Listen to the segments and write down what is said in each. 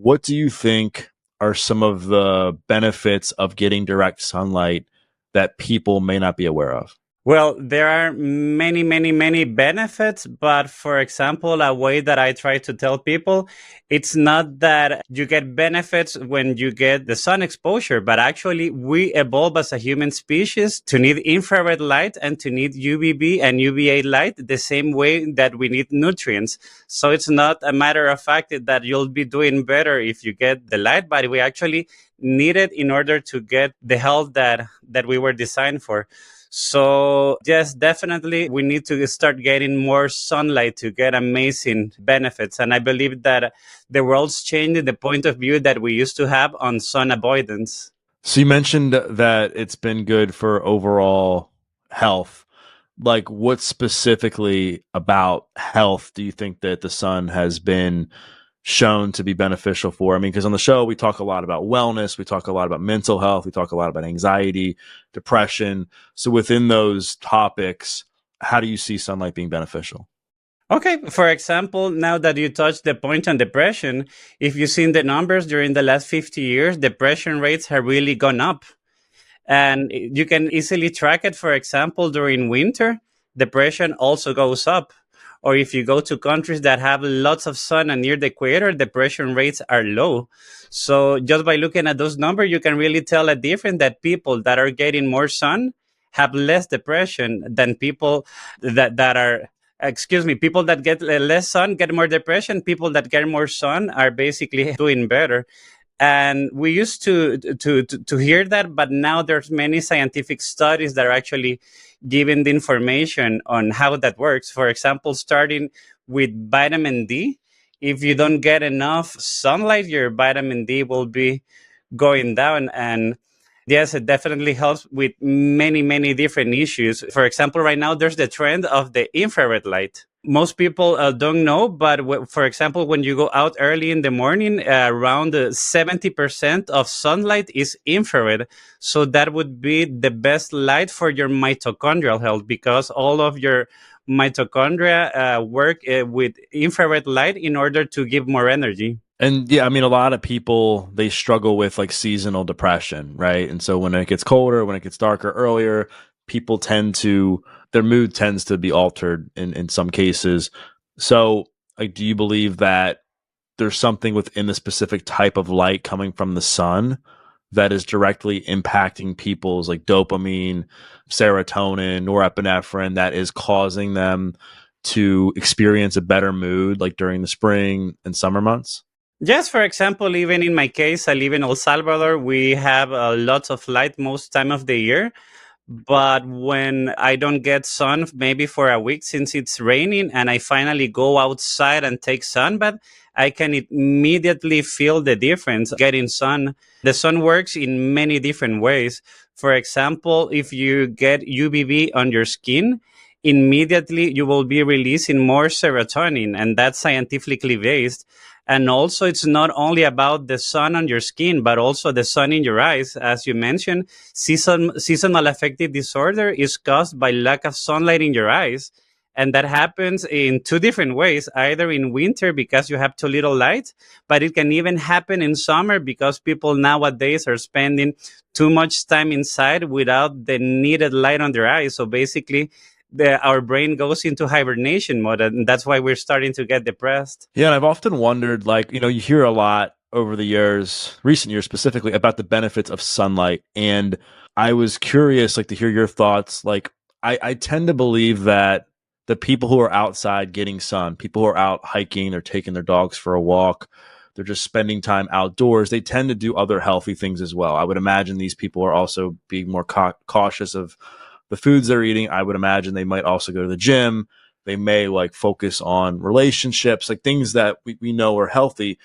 what do you think are some of the benefits of getting direct sunlight that people may not be aware of? Well, there are many, many, many benefits. But for example, a way that I try to tell people, it's not that you get benefits when you get the sun exposure, but actually we evolve as a human species to need infrared light and to need UVB and UVA light the same way that we need nutrients. So it's not a matter of fact that you'll be doing better if you get the light, but we actually need it in order to get the health that we were designed for. So yes, definitely we need to start getting more sunlight to get amazing benefits. And I believe that the world's changing the point of view that we used to have on sun avoidance. So you mentioned that it's been good for overall health. Like, what specifically about health do you think that the sun has been shown to be beneficial for? I mean, because on the show, we talk a lot about wellness. We talk a lot about mental health. We talk a lot about anxiety, depression. So within those topics, how do you see sunlight being beneficial? Okay, for example, now that you touched the point on depression, if you've seen the numbers during the last 50 years, depression rates have really gone up. And you can easily track it. For example, during winter, depression also goes up. Or if you go to countries that have lots of sun and near the equator, depression rates are low. So just by looking at those numbers, you can really tell a difference that people that are getting more sun have less depression than people that are, people that get less sun get more depression. People that get more sun are basically doing better. And we used to hear that, but now there's many scientific studies that are actually giving the information on how that works. For example, starting with vitamin D. If you don't get enough sunlight, your vitamin D will be going down. And yes, it definitely helps with many, many different issues. For example, right now, there's the trend of the infrared light. Most people don't know, but for example, when you go out early in the morning, around 70% of sunlight is infrared. So that would be the best light for your mitochondrial health, because all of your mitochondria work with infrared light in order to give more energy. And yeah, I mean, a lot of people, they struggle with like seasonal depression, right? And so when it gets colder, when it gets darker earlier, people their mood tends to be altered in some cases. So like, do you believe that there's something within the specific type of light coming from the sun that is directly impacting people's like dopamine, serotonin, norepinephrine, that is causing them to experience a better mood like during the spring and summer months? Yes, for example, even in my case, I live in El Salvador. We have lots of light most time of the year. But when I don't get sun, maybe for a week since it's raining, and I finally go outside and take sunbath, I can immediately feel the difference getting sun. The sun works in many different ways. For example, if you get UVB on your skin, immediately you will be releasing more serotonin, and that's scientifically based. And also, it's not only about the sun on your skin, but also the sun in your eyes. As you mentioned, seasonal affective disorder is caused by lack of sunlight in your eyes. And that happens in two different ways, either in winter because you have too little light, but it can even happen in summer because people nowadays are spending too much time inside without the needed light on their eyes. So basically, our brain goes into hibernation mode, and that's why we're starting to get depressed. Yeah, and I've often wondered, like, you hear a lot over the years, recent years specifically, about the benefits of sunlight. And I was curious, like, to hear your thoughts. Like, I tend to believe that the people who are outside getting sun, people who are out hiking, they're taking their dogs for a walk, they're just spending time outdoors, they tend to do other healthy things as well. I would imagine these people are also being more cautious of the foods they're eating. I would imagine they might also go to the gym. They may like focus on relationships, like things that we know are healthy.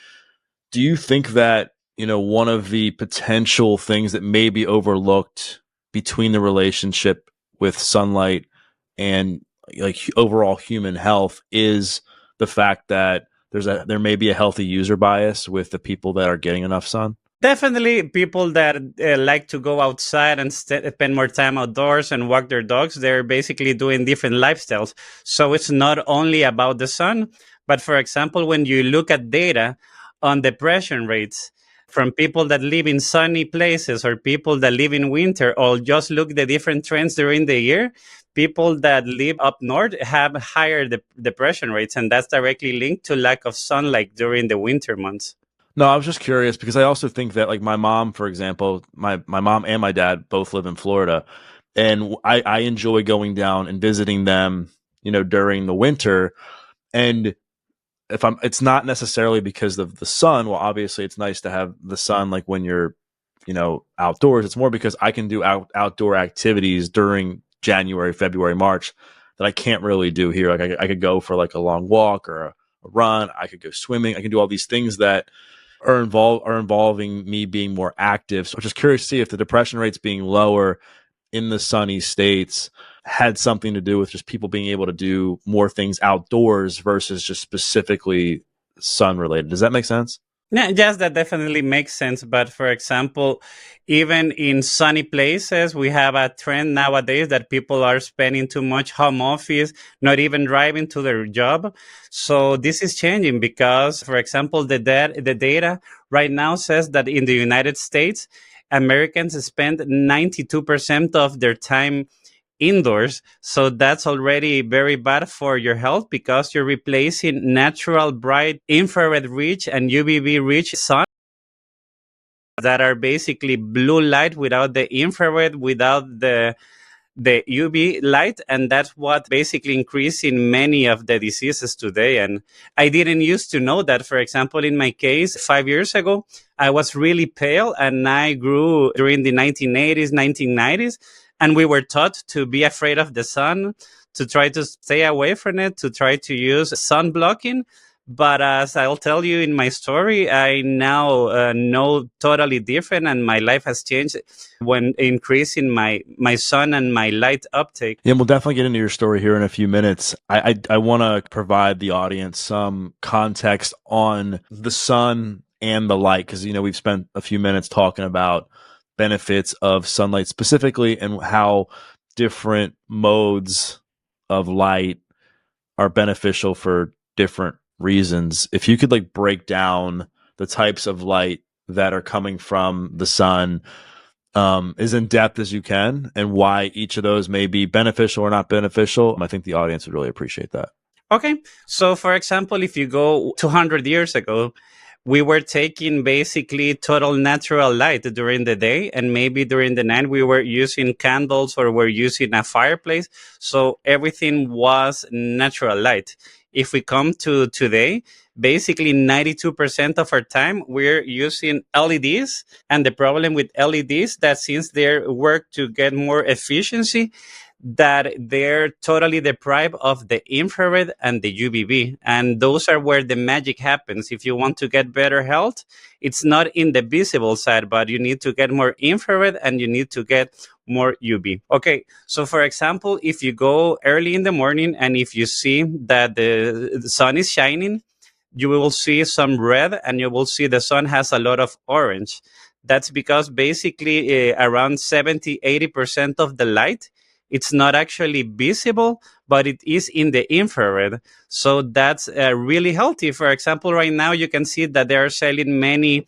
Do you think that, one of the potential things that may be overlooked between the relationship with sunlight and like overall human health is the fact that there may be a healthy user bias with the people that are getting enough sun? Definitely people that like to go outside and spend more time outdoors and walk their dogs, they're basically doing different lifestyles. So it's not only about the sun, but for example, when you look at data on depression rates from people that live in sunny places or people that live in winter, or just look the different trends during the year. People that live up north have higher depression rates, and that's directly linked to lack of sunlight during the winter months. No, I was just curious because I also think that like my mom, for example, my mom and my dad both live in Florida, and I enjoy going down and visiting them, during the winter. And if it's not necessarily because of the sun. Well, obviously it's nice to have the sun like when you're, outdoors. It's more because I can do outdoor activities during January, February, March that I can't really do here. Like I could go for like a long walk or a run. I could go swimming. I can do all these things that are involving me being more active. So I'm just curious to see if the depression rates being lower in the sunny states had something to do with just people being able to do more things outdoors versus just specifically sun related. Does that make sense? Yeah, yes, that definitely makes sense. But for example, even in sunny places, we have a trend nowadays that people are spending too much home office, not even driving to their job. So this is changing because, for example, the data right now says that in the United States, Americans spend 92% of their time indoors. So that's already very bad for your health because you're replacing natural, bright, infrared rich and UVB rich sun that are basically blue light without the infrared, without the UV light, and that's what basically increasing many of the diseases today. And I didn't used to know that. For example, in my case, 5 years ago, I was really pale, and I grew during the 1980s, 1990s, and we were taught to be afraid of the sun, to try to stay away from it, to try to use sun blocking. But as I'll tell you in my story, I now know totally different, and my life has changed when increasing my sun and my light uptake. Yeah, we'll definitely get into your story here in a few minutes. I want to provide the audience some context on the sun and the light because, we've spent a few minutes talking about benefits of sunlight specifically and how different modes of light are beneficial for different reasons. If you could like break down the types of light that are coming from the sun as in depth as you can and why each of those may be beneficial or not beneficial, I think the audience would really appreciate that. Okay. So, for example, if you go 200 years ago, we were taking basically total natural light during the day, and maybe during the night we were using candles or we're using a fireplace. So everything was natural light. If we come to today, basically 92% of our time we're using LEDs. And the problem with LEDs that since they work to get more efficiency, that they're totally deprived of the infrared and the UVB. And those are where the magic happens. If you want to get better health, it's not in the visible side, but you need to get more infrared and you need to get more UV. Okay, so for example, if you go early in the morning and if you see that the sun is shining, you will see some red and you will see the sun has a lot of orange. That's because basically around 70-80% of the light, it's not actually visible, but it is in the infrared. So that's really healthy. For example, right now you can see that they are selling many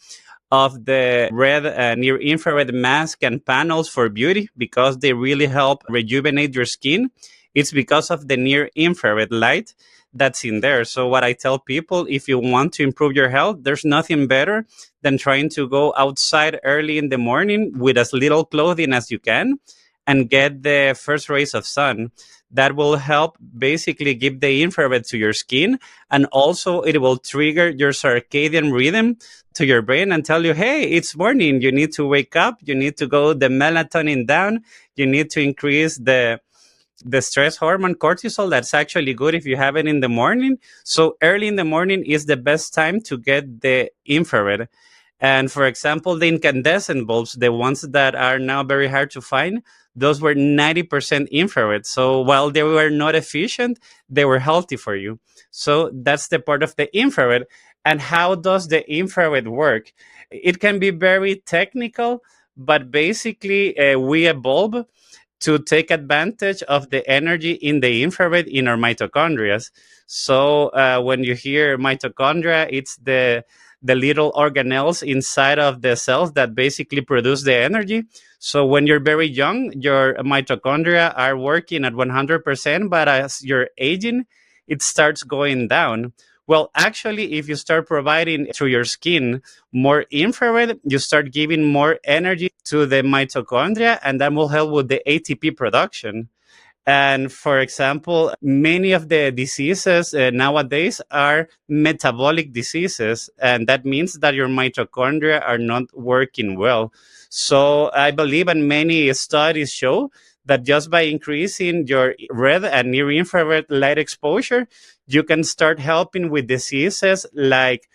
of the red near infrared mask and panels for beauty because they really help rejuvenate your skin. It's because of the near infrared light that's in there. So what I tell people, if you want to improve your health, there's nothing better than trying to go outside early in the morning with as little clothing as you can and get the first rays of sun. That will help basically give the infrared to your skin. And also it will trigger your circadian rhythm to your brain and tell you, hey, it's morning. You need to wake up. You need to go the melatonin down. You need to increase the stress hormone cortisol. That's actually good if you have it in the morning. So early in the morning is the best time to get the infrared. And for example, the incandescent bulbs, the ones that are now very hard to find, those were 90% infrared. So while they were not efficient, they were healthy for you. So that's the part of the infrared. And how does the infrared work? It can be very technical, but basically we evolved to take advantage of the energy in the infrared in our mitochondria. So when you hear mitochondria, it's the the little organelles inside of the cells that basically produce the energy. So when you're very young, your mitochondria are working at 100%, but as you're aging, it starts going down. Well, actually, if you start providing through your skin more infrared, you start giving more energy to the mitochondria, and that will help with the ATP production. And for example, many of the diseases nowadays are metabolic diseases. And that means that your mitochondria are not working well. So I believe, and many studies show, that just by increasing your red and near infrared light exposure, you can start helping with diseases like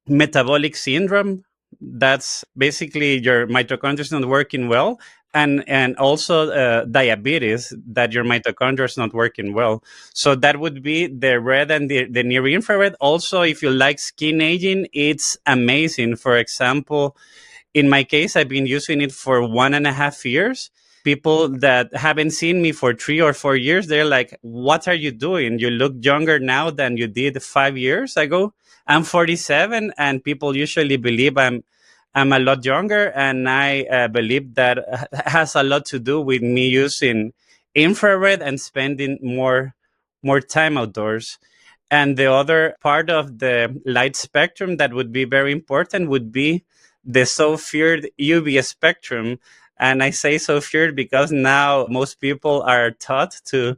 metabolic syndrome. That's basically your mitochondria is not working well, and also diabetes, that your mitochondria is not working well. So that would be the red and the near infrared. Also, if you like skin aging, it's amazing. For example, in my case, I've been using it for 1.5 years. People that haven't seen me for 3 or 4 years, they're like, what are you doing? You look younger now than you did 5 years ago. I'm 47, and people usually believe I'm a lot younger, and I believe that has a lot to do with me using infrared and spending more time outdoors. And the other part of the light spectrum that would be very important would be the so feared UV spectrum. And I say so feared because now most people are taught to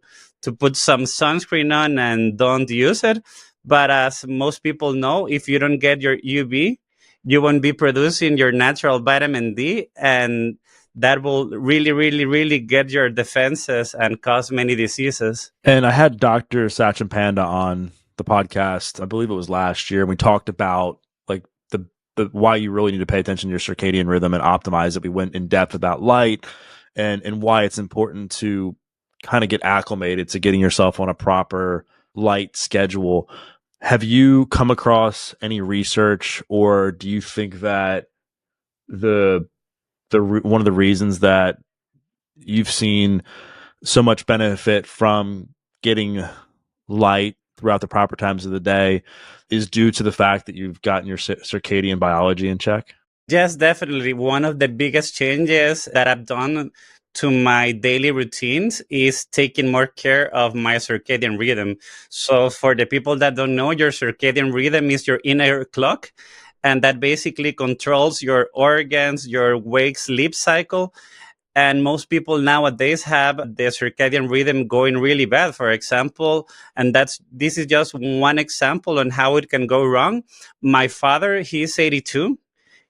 put some sunscreen on and don't use it. But as most people know, if you don't get your UV, you won't be producing your natural vitamin D, and that will really, really, really get your defenses and cause many diseases. And I had Dr. Sachin Panda on the podcast, I believe it was last year, and we talked about like the why you really need to pay attention to your circadian rhythm and optimize it. We went in depth about light and why it's important to kind of get acclimated to getting yourself on a proper light schedule. Have you come across any research, or do you think that the one of the reasons that you've seen so much benefit from getting light throughout the proper times of the day is due to the fact that you've gotten your circadian biology in check? Yes, definitely. One of the biggest changes that I've done to my daily routines is taking more care of my circadian rhythm. So, for the people that don't know, your circadian rhythm is your inner clock, and that basically controls your organs, your wake sleep cycle. And most people nowadays have the circadian rhythm going really bad, for example. And this is just one example on how it can go wrong. My father, he's 82.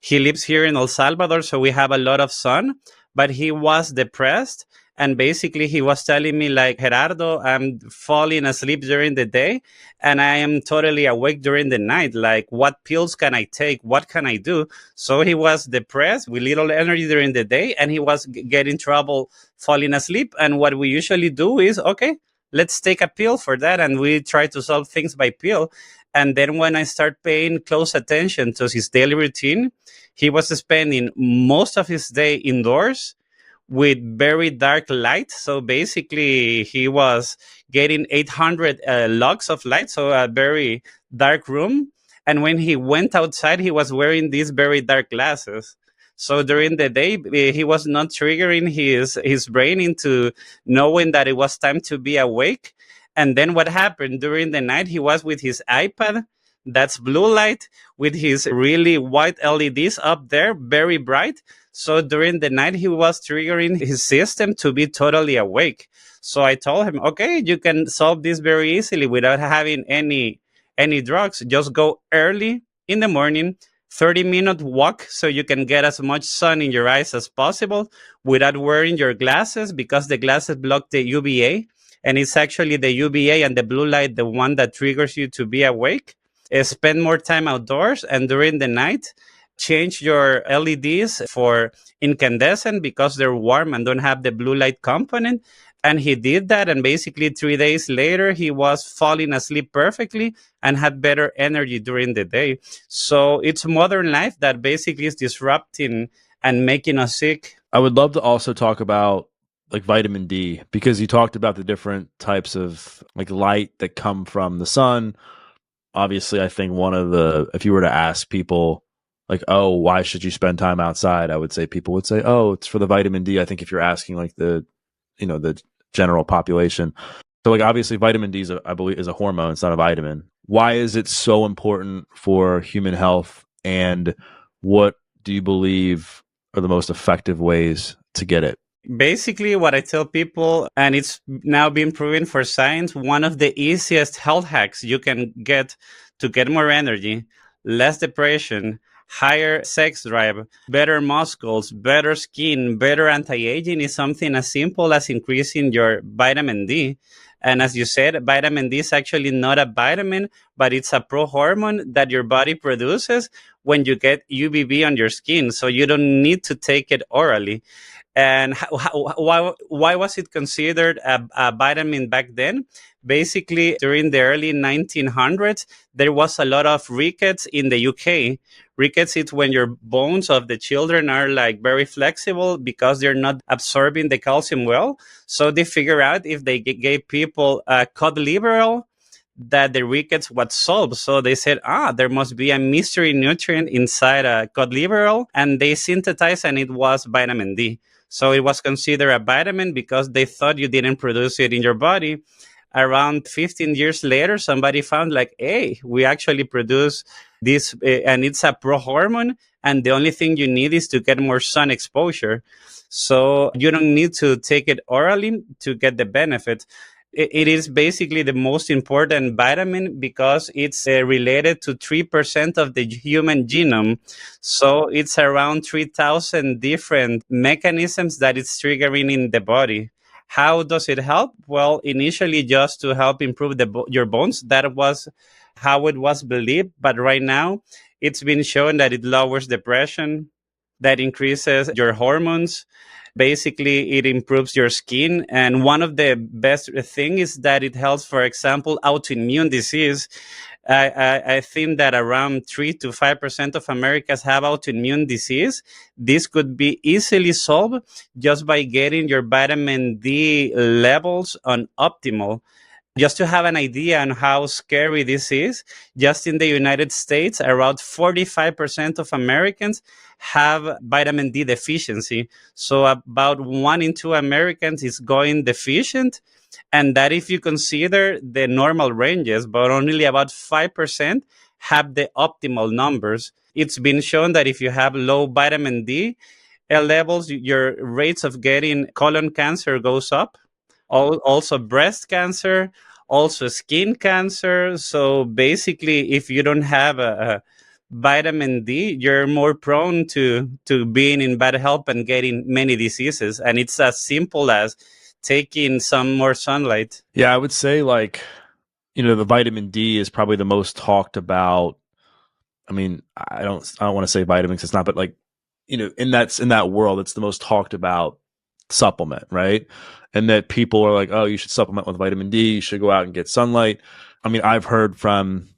He lives here in El Salvador, so we have a lot of sun, but he was depressed. And basically, he was telling me, like, Gerardo, I'm falling asleep during the day and I am totally awake during the night. Like, what pills can I take? What can I do? So he was depressed with little energy during the day, and he was getting trouble falling asleep. And what we usually do is, okay, let's take a pill for that. And we try to solve things by pill. And then when I start paying close attention to his daily routine, he was spending most of his day indoors with very dark light. So basically, he was getting 800 lux of light, so a very dark room. And when he went outside, he was wearing these very dark glasses. So during the day, he was not triggering his brain into knowing that it was time to be awake. And then what happened during the night, he was with his iPad, that's blue light, with his really white LEDs up there, very bright. So during the night, he was triggering his system to be totally awake. So I told him, okay, you can solve this very easily without having any drugs. Just go early in the morning, 30-minute walk, so you can get as much sun in your eyes as possible without wearing your glasses, because the glasses block the UVA. And it's actually the UVA and the blue light, the one that triggers you to be awake. Spend more time outdoors, and during the night, change your LEDs for incandescent because they're warm and don't have the blue light component. And he did that. And basically 3 days later, he was falling asleep perfectly and had better energy during the day. So it's modern life that basically is disrupting and making us sick. I would love to also talk about like vitamin D, because you talked about the different types of like light that come from the sun. obviously, I think if you were to ask people, like, oh, why should you spend time outside? I would say people would say, oh, it's for the vitamin D. I think if you're asking like the general population. So like obviously vitamin D I believe is a hormone, it's not a vitamin. Why is it so important for human health, and what do you believe are the most effective ways to get it? Basically, what I tell people, and it's now been proven for science, one of the easiest health hacks you can get to get more energy, less depression, higher sex drive, better muscles, better skin, better anti-aging is something as simple as increasing your vitamin D. And as you said, vitamin D is actually not a vitamin, but it's a pro-hormone that your body produces when you get UVB on your skin. So you don't need to take it orally. And why was it considered a vitamin back then? Basically, during the early 1900s, there was a lot of rickets in the UK. Rickets is when your bones of the children are like very flexible because they're not absorbing the calcium well. So they figure out if they gave people cod liver oil, that the rickets was solved. So they said, there must be a mystery nutrient inside a cod liver oil, and they synthesized, and it was vitamin D. So it was considered a vitamin because they thought you didn't produce it in your body. Around 15 years later, somebody found like, hey, we actually produce this, and it's a pro-hormone, and the only thing you need is to get more sun exposure. So you don't need to take it orally to get the benefit. It is basically the most important vitamin because it's related to 3% of the human genome. So it's around 3,000 different mechanisms that it's triggering in the body. How does it help? Well, initially just to help improve your bones. That was how it was believed. But right now, it's been shown that it lowers depression, that increases your hormones. Basically, it improves your skin. And one of the best thing is that it helps, for example, autoimmune disease. I think that around 3 to 5% of Americans have autoimmune disease. This could be easily solved just by getting your vitamin D levels on optimal. Just to have an idea on how scary this is, just in the United States, around 45% of Americans have vitamin D deficiency. So about 1 in 2 Americans is going deficient. And that if you consider the normal ranges, but only about 5% have the optimal numbers. It's been shown that if you have low vitamin D levels, your rates of getting colon cancer goes up. Also breast cancer, also skin cancer. So basically, if you don't have a vitamin D, you're more prone to being in bad health and getting many diseases. And it's as simple as taking some more sunlight. Yeah, I would say like, the vitamin D is probably the most talked about. I mean, I don't want to say vitamins, it's not, but like, in that world, it's the most talked about supplement, right? And that people are like, oh, you should supplement with vitamin D, you should go out and get sunlight. I mean, I've heard from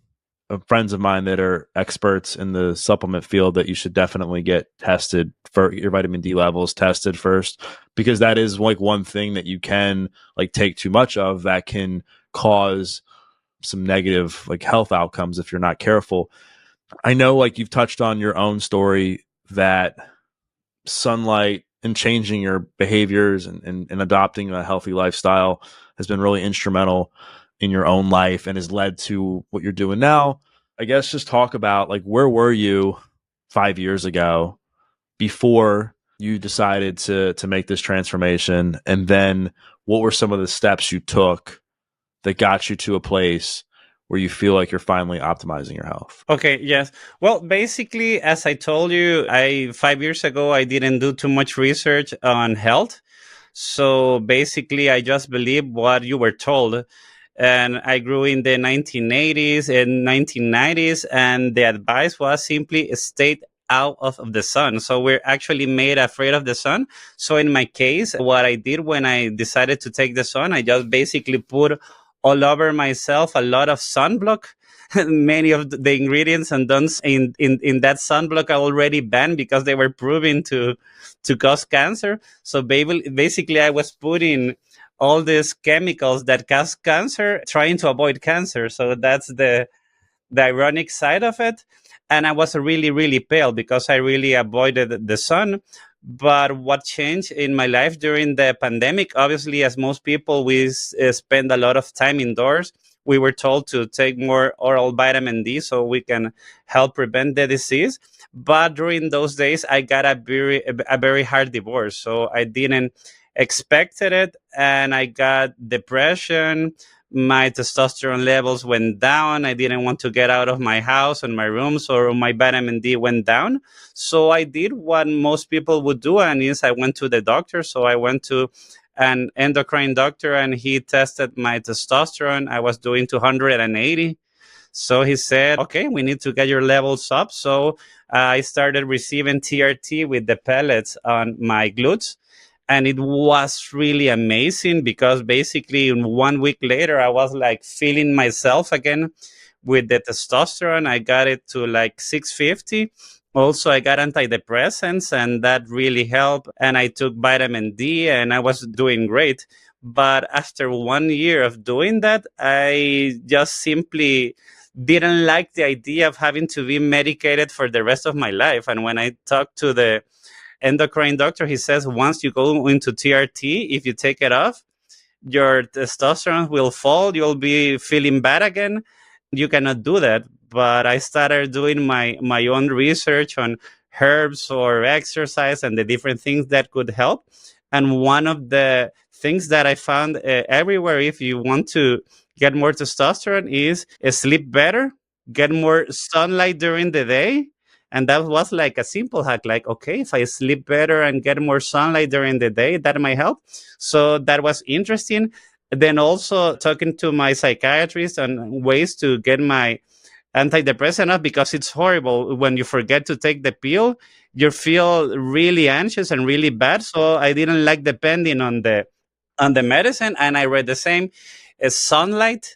friends of mine that are experts in the supplement field that you should definitely get tested for your vitamin D levels tested first, because that is like one thing that you can like take too much of that can cause some negative like health outcomes if you're not careful. I know like you've touched on your own story that sunlight and changing your behaviors and adopting a healthy lifestyle has been really instrumental in your own life and has led to what you're doing now. I guess just talk about like, where were you 5 years ago before you decided to make this transformation? And then what were some of the steps you took that got you to a place where you feel like you're finally optimizing your health? Okay, yes. Well, basically, as I told you, 5 years ago, I didn't do too much research on health. So basically, I just believed what you were told. And I grew in the 1980s and 1990s, and the advice was simply stay out of the sun. So we're actually made afraid of the sun. So in my case, what I did when I decided to take the sun, I just basically put all over myself a lot of sunblock. Many of the ingredients and dunks in that sunblock are already banned because they were proven to cause cancer. So basically, I was putting all these chemicals that cause cancer, trying to avoid cancer. So that's the ironic side of it. And I was really, really pale because I really avoided the sun. But what changed in my life during the pandemic, obviously, as most people, we spend a lot of time indoors. We were told to take more oral vitamin D so we can help prevent the disease. But during those days, I got a very hard divorce. So I didn't expected it, and I got depression. My testosterone levels went down. I didn't want to get out of my house and my room, so my vitamin D went down. So I did what most people would do, and is I went to the doctor. So I went to an endocrine doctor, and he tested my testosterone. I was doing 280. So he said, okay, we need to get your levels up. So I started receiving TRT with the pellets on my glutes. And it was really amazing because basically in 1 week later, I was like feeling myself again with the testosterone. I got it to like 650. Also, I got antidepressants, and that really helped. And I took vitamin D, and I was doing great. But after 1 year of doing that, I just simply didn't like the idea of having to be medicated for the rest of my life. And when I talked to the endocrine doctor, he says once you go into TRT, if you take it off, your testosterone will fall. You'll be feeling bad again. You cannot do that. But I started doing my own research on herbs or exercise and the different things that could help. And one of the things that I found everywhere, if you want to get more testosterone, is sleep better, get more sunlight during the day. And that was like a simple hack, like, okay, if I sleep better and get more sunlight during the day, that might help. So that was interesting. Then also talking to my psychiatrist on ways to get my antidepressant up, because it's horrible when you forget to take the pill. You feel really anxious and really bad. So I didn't like depending on the medicine. And I read the same as sunlight,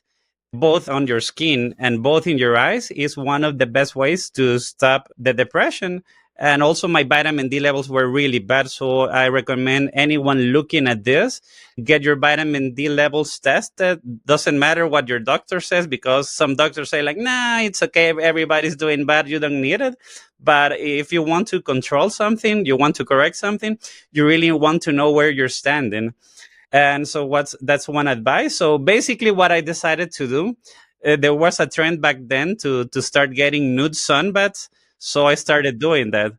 both on your skin and both in your eyes, is one of the best ways to stop the depression. And also my vitamin D levels were really bad. So I recommend anyone looking at this, get your vitamin D levels tested. Doesn't matter what your doctor says, because some doctors say like, nah, it's okay. Everybody's doing bad. You don't need it. But if you want to control something, you want to correct something, you really want to know where you're standing. And so that's one advice. So basically what I decided to do, there was a trend back then to start getting nude sunbaths. So I started doing that.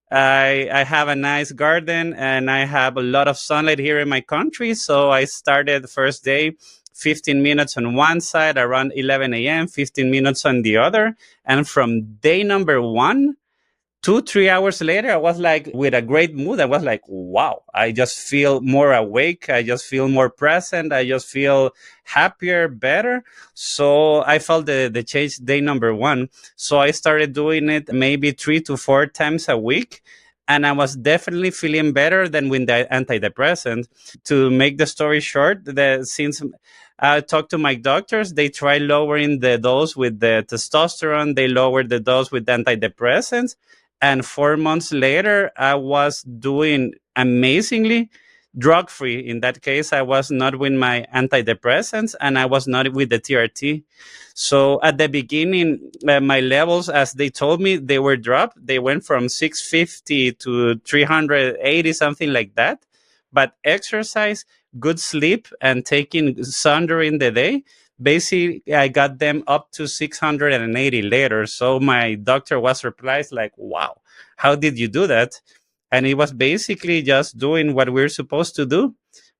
I have a nice garden, and I have a lot of sunlight here in my country. So I started the first day, 15 minutes on one side around 11 a.m., 15 minutes on the other. And from day number one, 2, 3 hours later, I was like with a great mood. I was like, wow, I just feel more awake. I just feel more present. I just feel happier, better. So I felt the change day number one. So I started doing it maybe 3 to 4 times a week. And I was definitely feeling better than with the antidepressant. To make the story short, since I talked to my doctors, they tried lowering the dose with the testosterone. They lowered the dose with antidepressants. And 4 months later, I was doing amazingly drug free. In that case, I was not with my antidepressants, and I was not with the TRT. So at the beginning, my levels, as they told me, they were dropped. They went from 650 to 380, something like that. But exercise, good sleep, and taking sun during the day, basically I got them up to 680 later. So my doctor was surprised, like, wow, how did you do that? And it was basically just doing what we're supposed to do: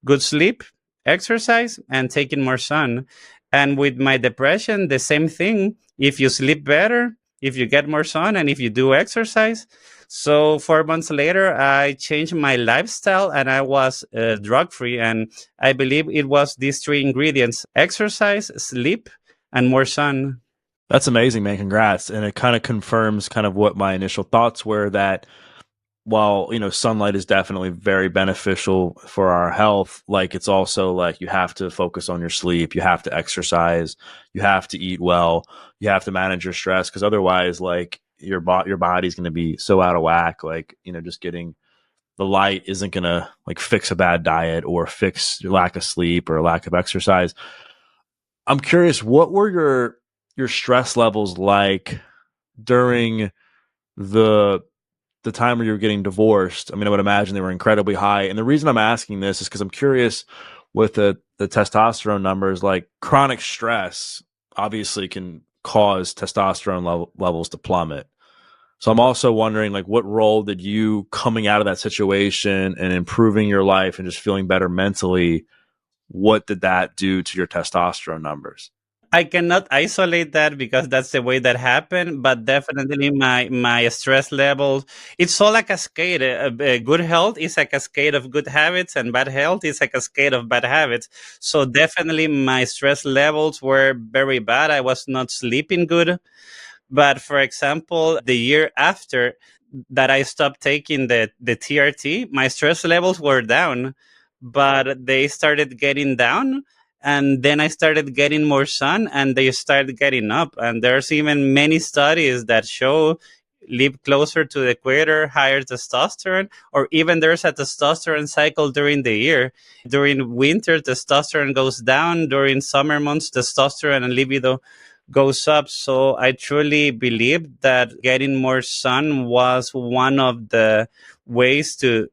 good sleep, exercise, and taking more sun. And with my depression, the same thing. If you sleep better, if you get more sun, and if you do exercise. So 4 months later, I changed my lifestyle, and I was drug free. And I believe it was these three ingredients: exercise, sleep, and more sun. That's amazing, man. Congrats. And it kind of confirms kind of what my initial thoughts were, that while, sunlight is definitely very beneficial for our health, like it's also like you have to focus on your sleep, you have to exercise, you have to eat well, you have to manage your stress, because otherwise, like your body's going to be so out of whack. Like, just getting the light isn't going to like fix a bad diet or fix your lack of sleep or lack of exercise. I'm curious, what were your your stress levels like during the the time where you were getting divorced? I mean, I would imagine they were incredibly high. And the reason I'm asking this is because I'm curious with the testosterone numbers, like chronic stress obviously can cause testosterone levels to plummet. So I'm also wondering, like, what role did you coming out of that situation and improving your life and just feeling better mentally? What did that do to your testosterone numbers? I cannot isolate that because that's the way that happened, but definitely my stress levels. It's all a cascade. Good health is a cascade of good habits, and bad health is a cascade of bad habits. So definitely my stress levels were very bad. I was not sleeping good. But for example, the year after that I stopped taking the TRT, my stress levels were down, but they started getting down. And then I started getting more sun and they started getting up. And there's even many studies that show live closer to the equator, higher testosterone, or even there's a testosterone cycle during the year. During winter, testosterone goes down. During summer months, testosterone and libido goes up. So I truly believe that getting more sun was one of the ways to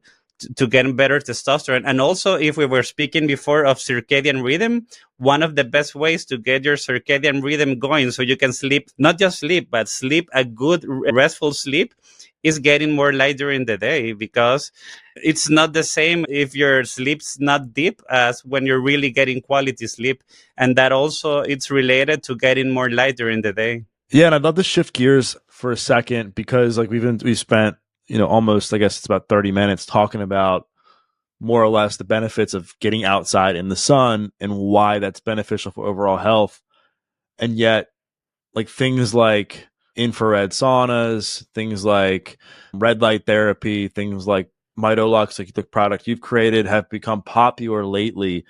get better testosterone. And also, if we were speaking before of circadian rhythm, one of the best ways to get your circadian rhythm going so you can sleep, not just sleep, but sleep a good restful sleep, is getting more light during the day, because it's not the same if your sleep's not deep as when you're really getting quality sleep. And that also it's related to getting more light during the day. Yeah, and I'd love to shift gears for a second because like we spent, almost, I guess it's about 30 minutes talking about more or less the benefits of getting outside in the sun and why that's beneficial for overall health. And yet, like things like infrared saunas, things like red light therapy, things like MitoLux, like the product you've created, have become popular lately.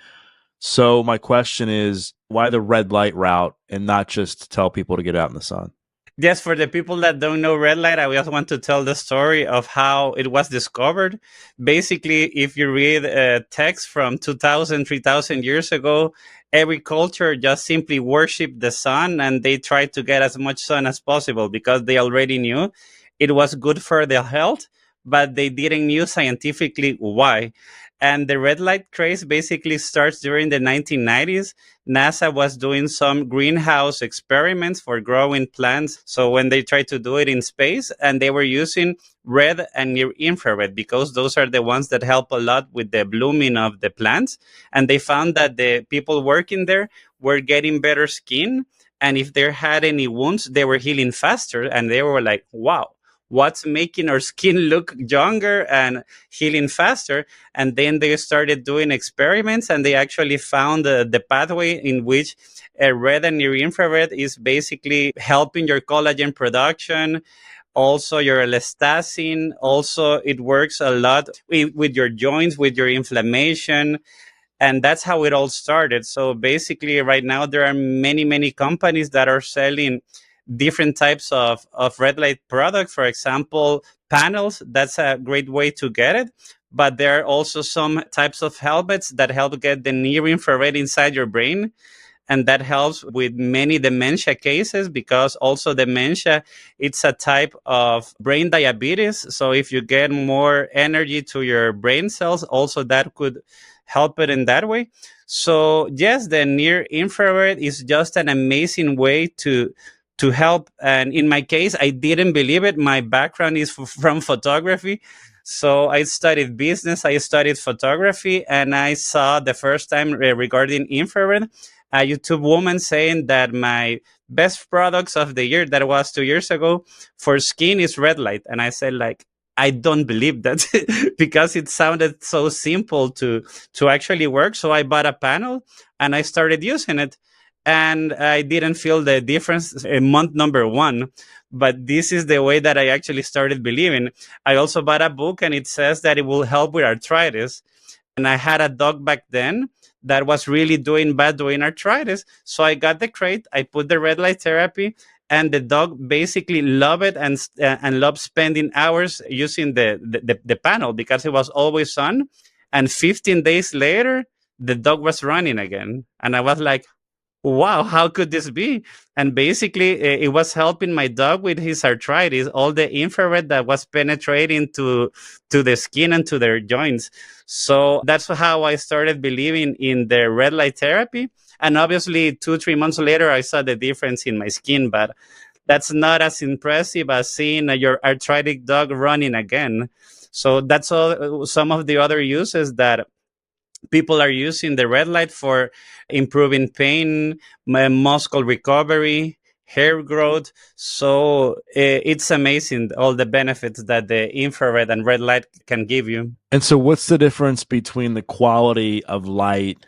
So my question is, why the red light route and not just tell people to get out in the sun? Yes, for the people that don't know red light, I just want to tell the story of how it was discovered. Basically, if you read text from 2000, 3000 years ago, every culture just simply worshiped the sun and they tried to get as much sun as possible because they already knew it was good for their health, but they didn't know scientifically why. And the red light craze basically starts during the 1990s. NASA was doing some greenhouse experiments for growing plants. So when they tried to do it in space, and they were using red and near infrared because those are the ones that help a lot with the blooming of the plants. And they found that the people working there were getting better skin. And if they had any wounds, they were healing faster. And they were like, wow, what's making our skin look younger and healing faster? And then they started doing experiments and they actually found the pathway in which red and near infrared is basically helping your collagen production, also your elasticin. Also it works a lot with your joints, with your inflammation. And that's how it all started. So basically right now there are many companies that are selling different types of red light products. For example, panels, that's a great way to get it. But there are also some types of helmets that help get the near infrared inside your brain. And that helps with many dementia cases, because also dementia, it's a type of brain diabetes. So if you get more energy to your brain cells, also that could help it in that way. So yes, the near infrared is just an amazing way to help. And in my case, I didn't believe it. My background is from photography. So I studied business, I studied photography, and I saw the first time regarding infrared, a YouTube woman saying that my best products of the year, that was 2 years ago, for skin is red light. And I said, like, I don't believe that because it sounded so simple to actually work. So I bought a panel and I started using it. And I didn't feel the difference in month number one. But this is the way that I actually started believing. I also bought a book and it says that it will help with arthritis. And I had a dog back then that was really doing bad doing arthritis. So I got the crate, I put the red light therapy, and the dog basically loved it and loved spending hours using the panel because it was always on. And 15 days later, the dog was running again. And I was like, wow, how could this be? And basically, it was helping my dog with his arthritis, all the infrared that was penetrating to the skin and to their joints. So that's how I started believing in the red light therapy. And obviously, 2, 3 months later, I saw the difference in my skin, but that's not as impressive as seeing your arthritic dog running again. So that's all, some of the other uses that people are using the red light for: improving pain, muscle recovery, hair growth. So it's amazing all the benefits that the infrared and red light can give you. And so, what's the difference between the quality of light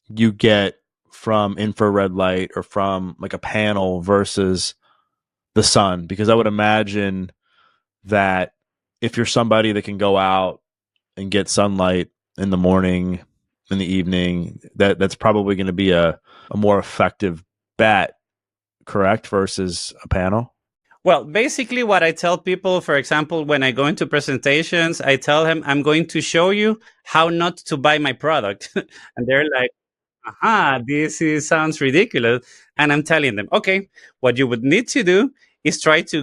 you get from infrared light or from like a panel versus the sun? Because I would imagine that if you're somebody that can go out and get sunlight in the morning, in the evening, that's probably going to be a more effective bet, correct, versus a panel. Well, basically, what I tell people, for example, when I go into presentations, I tell them I'm going to show you how not to buy my product. And they're like, aha, sounds ridiculous. And I'm telling them, okay, what you would need to do is try to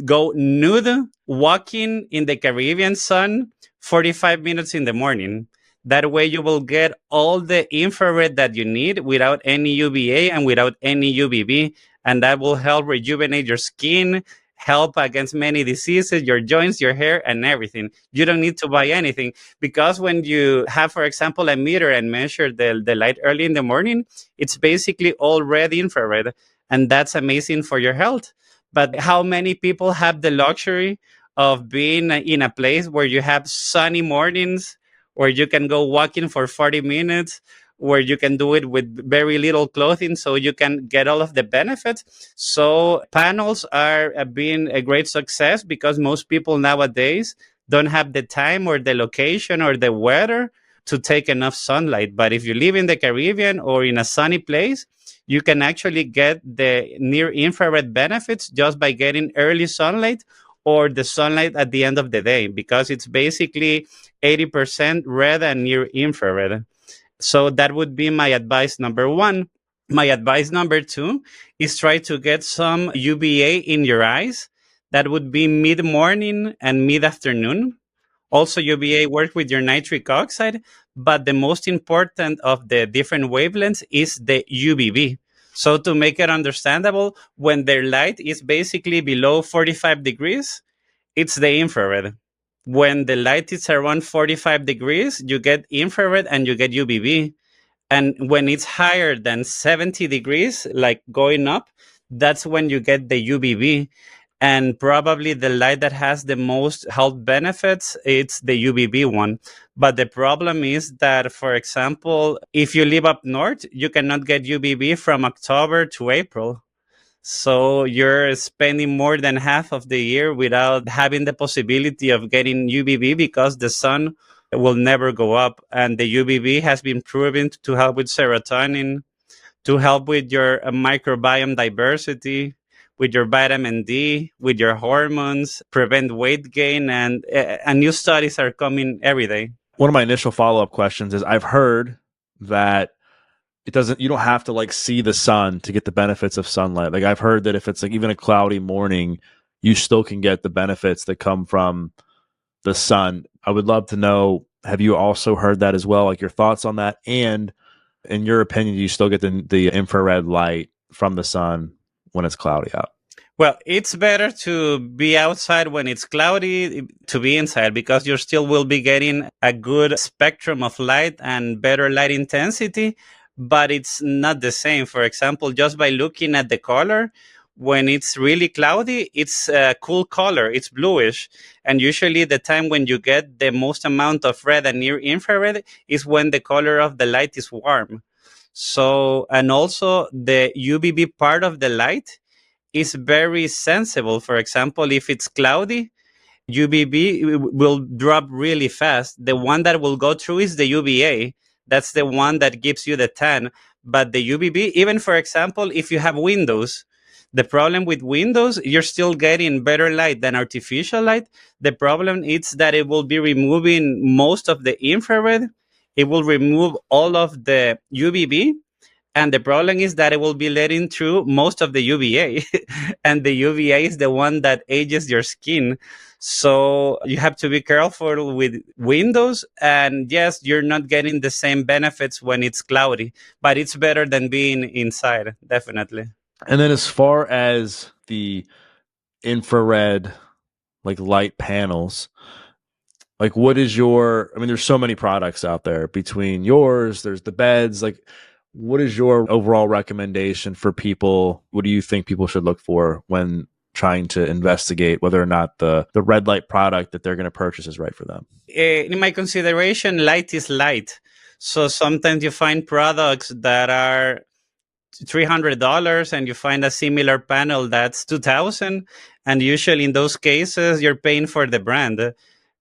go nude walking in the Caribbean sun 45 minutes in the morning. That way you will get all the infrared that you need without any UVA and without any UVB. And that will help rejuvenate your skin, help against many diseases, your joints, your hair, and everything. You don't need to buy anything, because when you have, for example, a meter and measure the light early in the morning, it's basically all red infrared, and that's amazing for your health. But how many people have the luxury of being in a place where you have sunny mornings, where you can go walking for 40 minutes, where you can do it with very little clothing, so you can get all of the benefits? So panels are being a great success because most people nowadays don't have the time or the location or the weather to take enough sunlight. But if you live in the Caribbean or in a sunny place, you can actually get the near infrared benefits just by getting early sunlight or the sunlight at the end of the day, because it's basically 80% red and near infrared. So that would be my advice number one. My advice number two is try to get some UVA in your eyes. That would be mid morning and mid afternoon. Also, UVA works with your nitric oxide, but the most important of the different wavelengths is the UVB. So to make it understandable, when their light is basically below 45 degrees, it's the infrared. When the light is around 45 degrees, you get infrared and you get UVB. And when it's higher than 70 degrees, like going up, that's when you get the UVB. And probably the light that has the most health benefits, it's the UVB one. But the problem is that, for example, if you live up north, you cannot get UVB from October to April. So you're spending more than half of the year without having the possibility of getting UVB, because the sun will never go up. And the UVB has been proven to help with serotonin, to help with your microbiome diversity, with your vitamin D, with your hormones, prevent weight gain, and new studies are coming every day. One of my initial follow-up questions is, I've heard that you don't have to like see the sun to get the benefits of sunlight. Like, I've heard that if it's like even a cloudy morning, you still can get the benefits that come from the sun. I would love to know, have you also heard that as well? Like, your thoughts on that, and in your opinion, do you still get the infrared light from the sun when it's cloudy out? Well, it's better to be outside when it's cloudy to be inside, because you still will be getting a good spectrum of light and better light intensity, but it's not the same. For example, just by looking at the color, when it's really cloudy, it's a cool color, it's bluish. And usually the time when you get the most amount of red and near infrared is when the color of the light is warm. So, and also the UVB part of the light is very sensible. For example, if it's cloudy, UVB will drop really fast. The one that will go through is the UVA. That's the one that gives you the tan. But the UVB, even for example, if you have windows, the problem with windows, you're still getting better light than artificial light. The problem is that it will be removing most of the infrared. It will remove all of the UVB, And the problem is that it will be letting through most of the UVA. And the UVA is the one that ages your skin. So you have to be careful with windows. And yes, you're not getting the same benefits when it's cloudy, but it's better than being inside, definitely. And then as far as the infrared like light panels, like what is your, I mean, there's so many products out there between yours, there's the beds, like what is your overall recommendation for people? What do you think people should look for when trying to investigate whether or not the red light product that they're going to purchase is right for them? In my consideration, light is light. So sometimes you find products that are $300 and you find a similar panel that's 2000, and usually in those cases you're paying for the brand,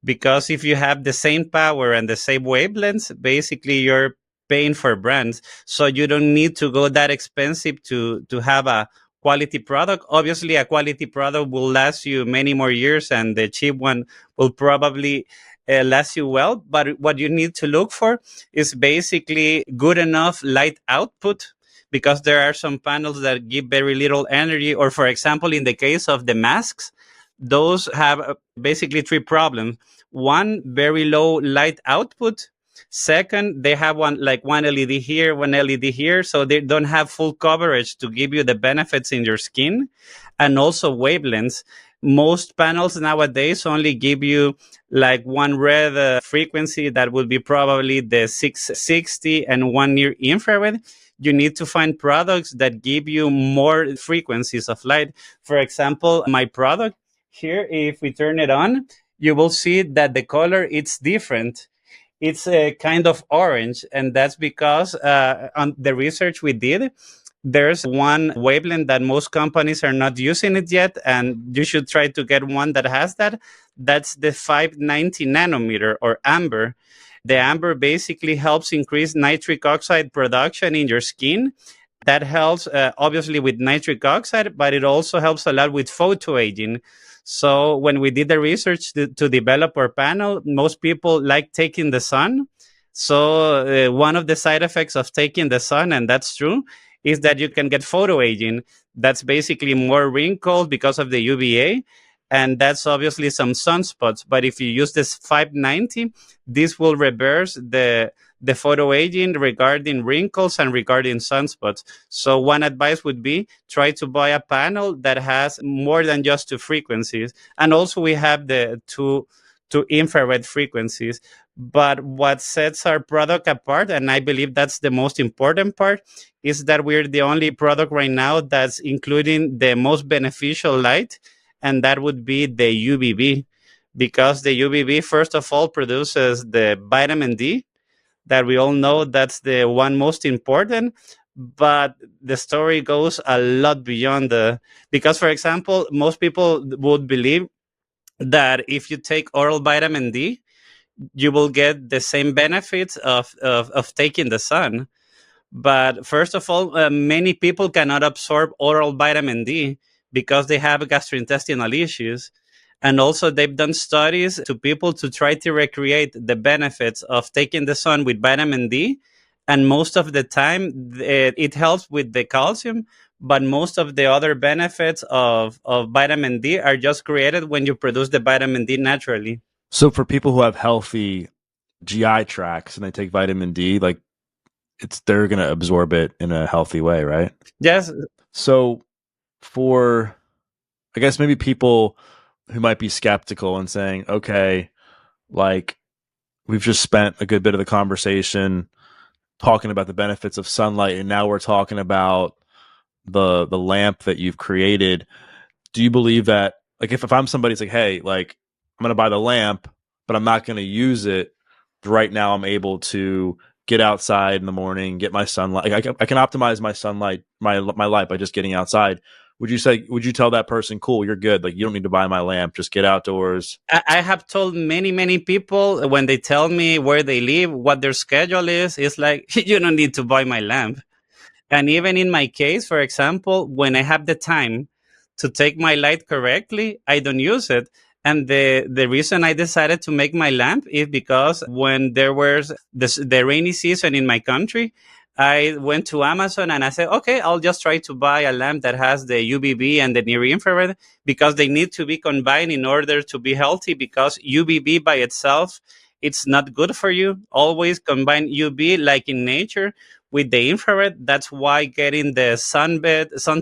because if you have the same power and the same wavelengths, basically you're paying for brands. So you don't need to go that expensive to have a quality product. Obviously a quality product will last you many more years, and the cheap one will probably last you well. But what you need to look for is basically good enough light output, because there are some panels that give very little energy. Or for example, in the case of the masks, those have basically three problems. One, very low light output. Second, they have one LED here, one LED here, so they don't have full coverage to give you the benefits in your skin. And also wavelengths. Most panels nowadays only give you like one red frequency that would be probably the 660, and one near infrared. You need to find products that give you more frequencies of light. For example, my product here, if we turn it on, you will see that the color it's different. It's a kind of orange, and that's because on the research we did, there's one wavelength that most companies are not using it yet, and you should try to get one that has that. That's the 590 nanometer, or amber. The amber basically helps increase nitric oxide production in your skin. That helps obviously with nitric oxide, but it also helps a lot with photoaging. So when we did the research to develop our panel, most people like taking the sun. So one of the side effects of taking the sun, and that's true, is that you can get photoaging. That's basically more wrinkles because of the UVA. And that's obviously some sunspots. But if you use this 590, this will reverse the photoaging regarding wrinkles and regarding sunspots. So one advice would be try to buy a panel that has more than just two frequencies. And also we have the two infrared frequencies. But what sets our product apart, and I believe that's the most important part, is that we're the only product right now that's including the most beneficial light, and that would be the UVB. Because the UVB, first of all, produces the vitamin D, that we all know that's the one most important. But the story goes a lot beyond because, for example, most people would believe that if you take oral vitamin D, you will get the same benefits of taking the sun. But first of all, many people cannot absorb oral vitamin D because they have gastrointestinal issues. And also, they've done studies to people to try to recreate the benefits of taking the sun with vitamin D. And most of the time, it helps with the calcium. But most of the other benefits of vitamin D are just created when you produce the vitamin D naturally. So for people who have healthy GI tracts and they take vitamin D, like they're going to absorb it in a healthy way, right? Yes. So for, I guess maybe people who might be skeptical and saying, okay, like we've just spent a good bit of the conversation talking about the benefits of sunlight, and now we're talking about the lamp that you've created. Do you believe that, like, if I'm somebody's like, hey, like I'm going to buy the lamp, but I'm not going to use it right now, I'm able to get outside in the morning, get my sunlight. I can optimize my sunlight, my light by just getting outside. Would you tell that person, cool, you're good, like you don't need to buy my lamp, just get outdoors? I have told many people, when they tell me where they live, what their schedule is, it's like, you don't need to buy my lamp. And even in my case, for example, when I have the time to take my light correctly, I don't use it. And the reason I decided to make my lamp is because when there was the rainy season in my country, I went to Amazon and I said, okay, I'll just try to buy a lamp that has the UVB and the near infrared, because they need to be combined in order to be healthy, because UVB by itself, it's not good for you. Always combine UV like in nature with the infrared. That's why getting the sun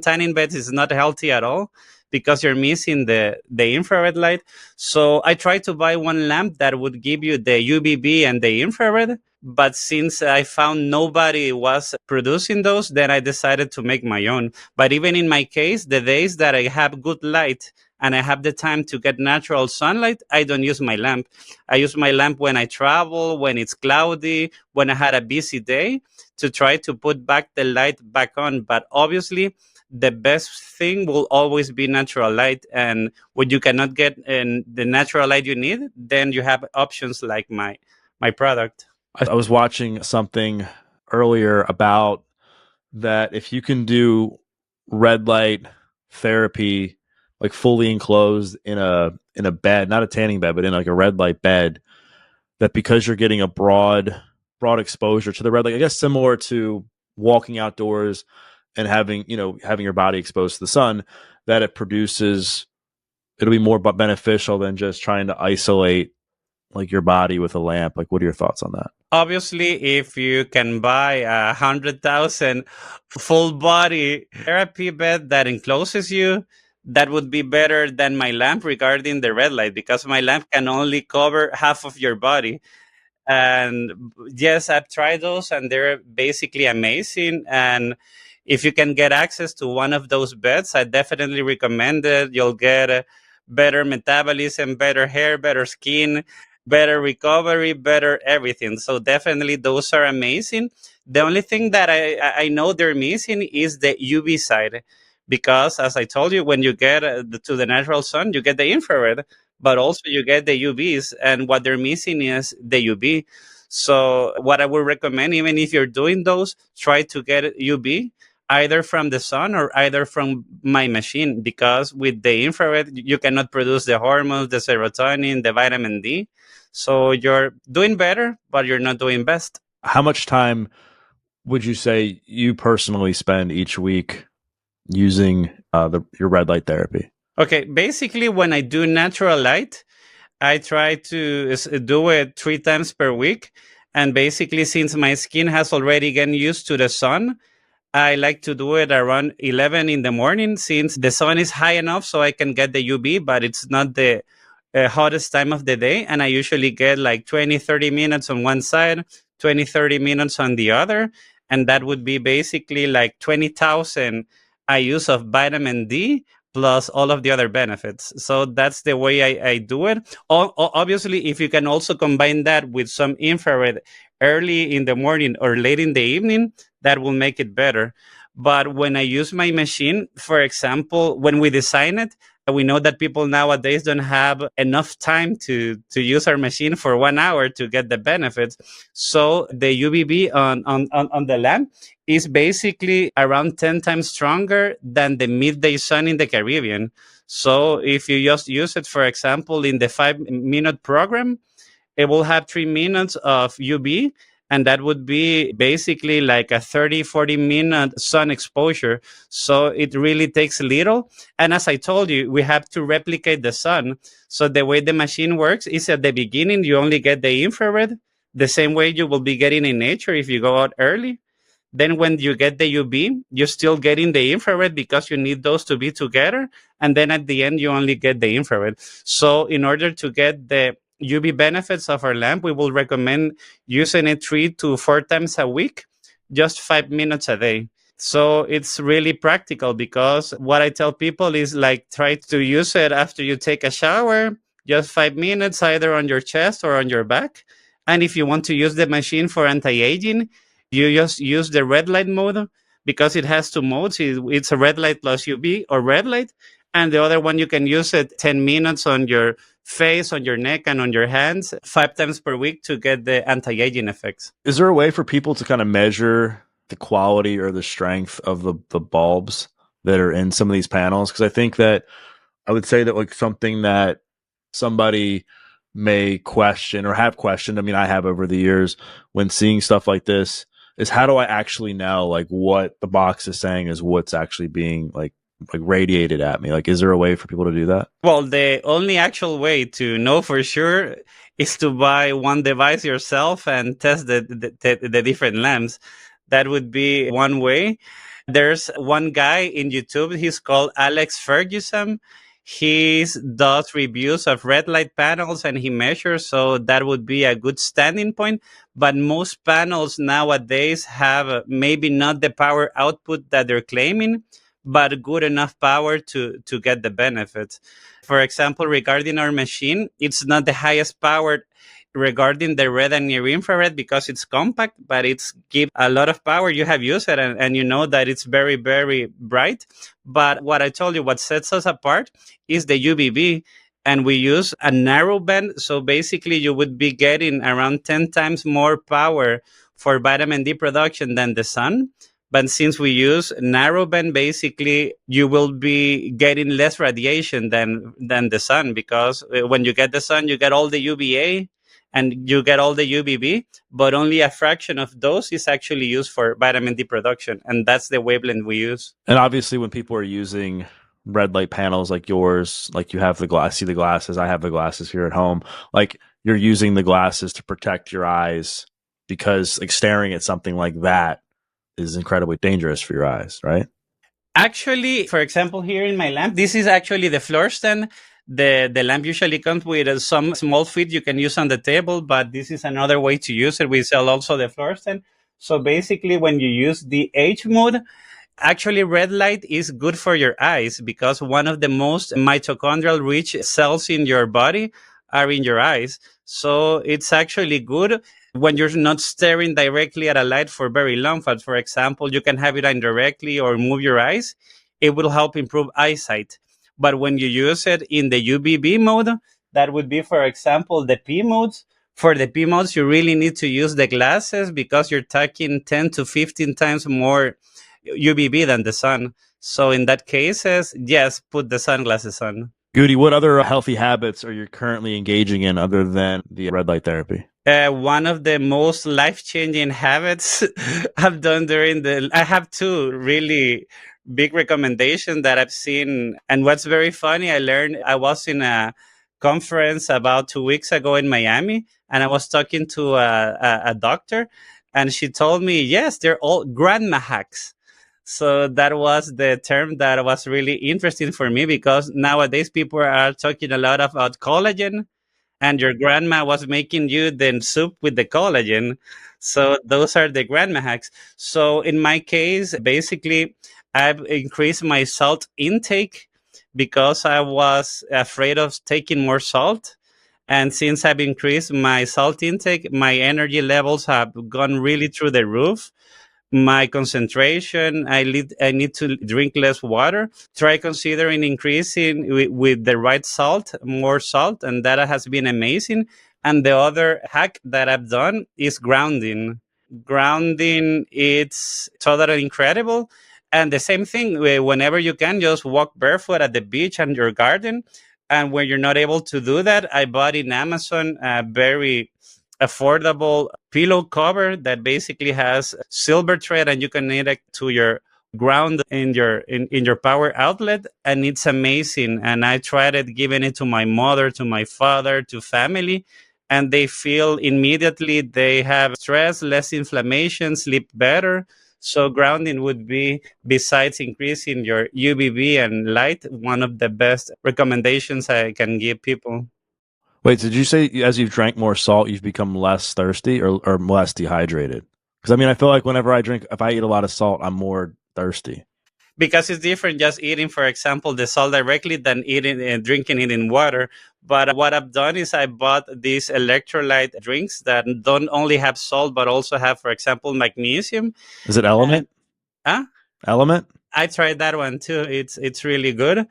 tanning bed is not healthy at all, because you're missing the infrared light. So I tried to buy one lamp that would give you the UVB and the infrared, but since I found nobody was producing those, then I decided to make my own. But even in my case, the days that I have good light and I have the time to get natural sunlight, I don't use my lamp. I use my lamp when I travel, when it's cloudy, when I had a busy day, to try to put back the light back on. But obviously, the best thing will always be natural light. And when you cannot get in the natural light you need, then you have options like my product. I was watching something earlier about that if you can do red light therapy like fully enclosed in a bed, not a tanning bed, but in like a red light bed, that because you're getting a broad exposure to the red light, I guess similar to walking outdoors and having your body exposed to the sun, that it'll be more beneficial than just trying to isolate like your body with a lamp. Like, what are your thoughts on that? Obviously, if you can buy 100,000 full body therapy bed that encloses you, that would be better than my lamp regarding the red light, because my lamp can only cover half of your body. And yes, I've tried those and they're basically amazing. And if you can get access to one of those beds, I definitely recommend it. You'll get better metabolism, better hair, better skin, better recovery, better everything. So definitely those are amazing. The only thing that I know they're missing is the UV side, because as I told you, when you get to the natural sun, you get the infrared, but also you get the UVs, and what they're missing is the UV. So what I would recommend, even if you're doing those, try to get UV either from the sun or either from my machine, because with the infrared you cannot produce the hormones, the serotonin, the vitamin D. So you're doing better, but you're not doing best. How much time would you say you personally spend each week using your red light therapy? Okay, basically, when I do natural light, I try to do it 3 times per week. And basically, since my skin has already gotten used to the sun, I like to do it around 11 in the morning, since the sun is high enough so I can get the UV, but it's not the hottest time of the day. And I usually get like 20, 30 minutes on one side, 20, 30 minutes on the other. And that would be basically like 20,000 IUs of vitamin D plus all of the other benefits. So that's the way I do it. Obviously, if you can also combine that with some infrared early in the morning or late in the evening, that will make it better. But when I use my machine, for example, when we design it, we know that people nowadays don't have enough time to use our machine for 1 hour to get the benefits. So the UVB on the lamp is basically around 10 times stronger than the midday sun in the Caribbean. So if you just use it, for example, in the 5-minute program, it will have 3 minutes of UV, and that would be basically like a 30-40 minute sun exposure. So it really takes little. And as I told you, we have to replicate the sun. So the way the machine works is at the beginning, you only get the infrared, the same way you will be getting in nature if you go out early. Then when you get the UV, you're still getting the infrared because you need those to be together. And then at the end, you only get the infrared. So in order to get the UV benefits of our lamp, we will recommend using it 3 to 4 times a week, just 5 minutes a day. So it's really practical, because what I tell people is like, try to use it after you take a shower, just 5 minutes, either on your chest or on your back. And if you want to use the machine for anti-aging, you just use the red light mode, because it has 2 modes. It's a red light plus UV or red light. And the other one, you can use it 10 minutes on your face, on your neck, and on your hands 5 times per week to get the anti-aging effects. Is there a way for people to kind of measure the quality or the strength of the bulbs that are in some of these panels? Because I think that I would say that like something that somebody may question or have questioned, I mean, I have over the years when seeing stuff like this, is how do I actually know like what the box is saying is what's actually being like radiated at me? Like, is there a way for people to do that? Well, the only actual way to know for sure is to buy one device yourself and test the different lamps. That would be one way. There's one guy in YouTube. He's called Alex Ferguson. He does reviews of red light panels and he measures. So that would be a good standing point. But most panels nowadays have maybe not the power output that they're claiming, but good enough power to get the benefits. For example, regarding our machine, it's not the highest powered regarding the red and near infrared because it's compact, but it's give a lot of power. You have used it and you know that it's very, very bright. But what I told you, what sets us apart is the UVB. And we use a narrow band. So basically you would be getting around 10 times more power for vitamin D production than the sun. But since we use narrowband, basically you will be getting less radiation than the sun, because when you get the sun, you get all the UVA and you get all the UVB, but only a fraction of those is actually used for vitamin D production. And that's the wavelength we use. And obviously when people are using red light panels like yours, like you have the glass, see the glasses, I have the glasses here at home, like you're using the glasses to protect your eyes because like staring at something like that is incredibly dangerous for your eyes, right? Actually, for example, here in my lamp, this is actually the floor stand. The lamp usually comes with some small feet you can use on the table, but this is another way to use it. We sell also the floor stand. So basically, when you use the H mode, actually red light is good for your eyes because one of the most mitochondrial rich cells in your body are in your eyes. So it's actually good when you're not staring directly at a light for very long. But for example, you can have it indirectly or move your eyes. It will help improve eyesight. But when you use it in the UVB mode, that would be, for example, the P modes. For the P modes, you really need to use the glasses because you're taking 10 to 15 times more UVB than the sun. So in that cases, yes, put the sunglasses on. Guti, what other healthy habits are you currently engaging in other than the red light therapy? One of the most life-changing habits I've done I have two really big recommendations that I've seen. And what's very funny, I was in a conference about 2 weeks ago in Miami, and I was talking to a doctor, and she told me, yes, they're all grandma hacks. So that was the term that was really interesting for me because nowadays people are talking a lot about collagen, and your grandma was making you the soup with the collagen. So those are the grandma hacks. So in my case, basically, I've increased my salt intake because I was afraid of taking more salt. And since I've increased my salt intake, my energy levels have gone really through the roof. My concentration, I need to drink less water. Try considering increasing with the right salt, more salt, and that has been amazing. And the other hack that I've done is grounding. Grounding, it's totally incredible. And the same thing, whenever you can, just walk barefoot at the beach and your garden. And when you're not able to do that, I bought in Amazon a very affordable pillow cover that basically has silver thread, and you can knit it to your ground in your power outlet, and it's amazing. And I tried it, giving it to my mother, to my father, to family, and they feel immediately they have stress, less inflammation, sleep better. So grounding would be, besides increasing your UVB and light, one of the best recommendations I can give people. Wait, did you say as you've drank more salt, you've become less thirsty or less dehydrated? Because I mean, I feel like whenever if I eat a lot of salt, I'm more thirsty. Because it's different just eating, for example, the salt directly than eating and drinking it in water. But what I've done is I bought these electrolyte drinks that don't only have salt, but also have, for example, magnesium. Is it Element? Huh? Element? I tried that one too. It's really good.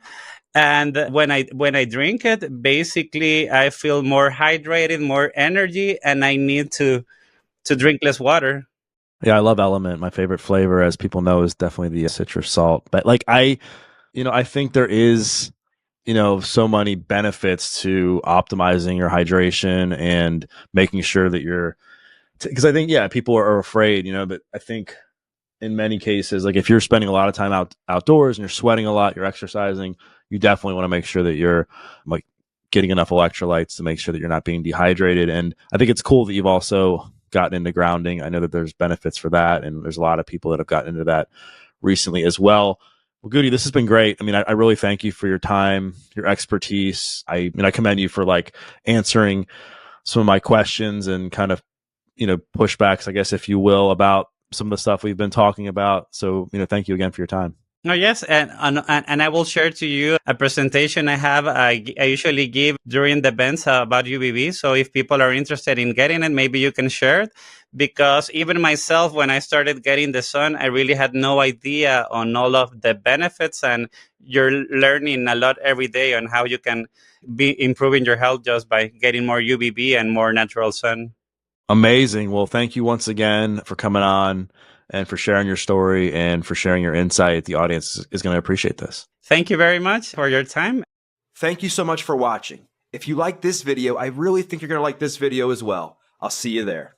And when I drink it, basically I feel more hydrated, more energy, and I need to drink less water. Yeah, I love Element. My favorite flavor, as people know, is definitely the citrus salt. But like I think there is, so many benefits to optimizing your hydration and making sure that you're because I think, yeah, people are afraid, but I think in many cases, like if you're spending a lot of time outdoors and you're sweating a lot, you're exercising, you definitely want to make sure that you're like getting enough electrolytes to make sure that you're not being dehydrated. And I think it's cool that you've also gotten into grounding. I know that there's benefits for that, and there's a lot of people that have gotten into that recently as well. Well, Guti, this has been great. I mean, I really thank you for your time, your expertise. I commend you for like answering some of my questions and kind of, pushbacks, I guess, if you will, about some of the stuff we've been talking about. So, thank you again for your time. Oh, yes. And I will share to you a presentation I have. I usually give during the events about UVB. So if people are interested in getting it, maybe you can share it. Because even myself, when I started getting the sun, I really had no idea on all of the benefits. And you're learning a lot every day on how you can be improving your health just by getting more UVB and more natural sun. Amazing. Well, thank you once again for coming on and for sharing your story and for sharing your insight. The audience is going to appreciate this. Thank you very much for your time. Thank you so much for watching. If you like this video, I really think you're going to like this video as well. I'll see you there.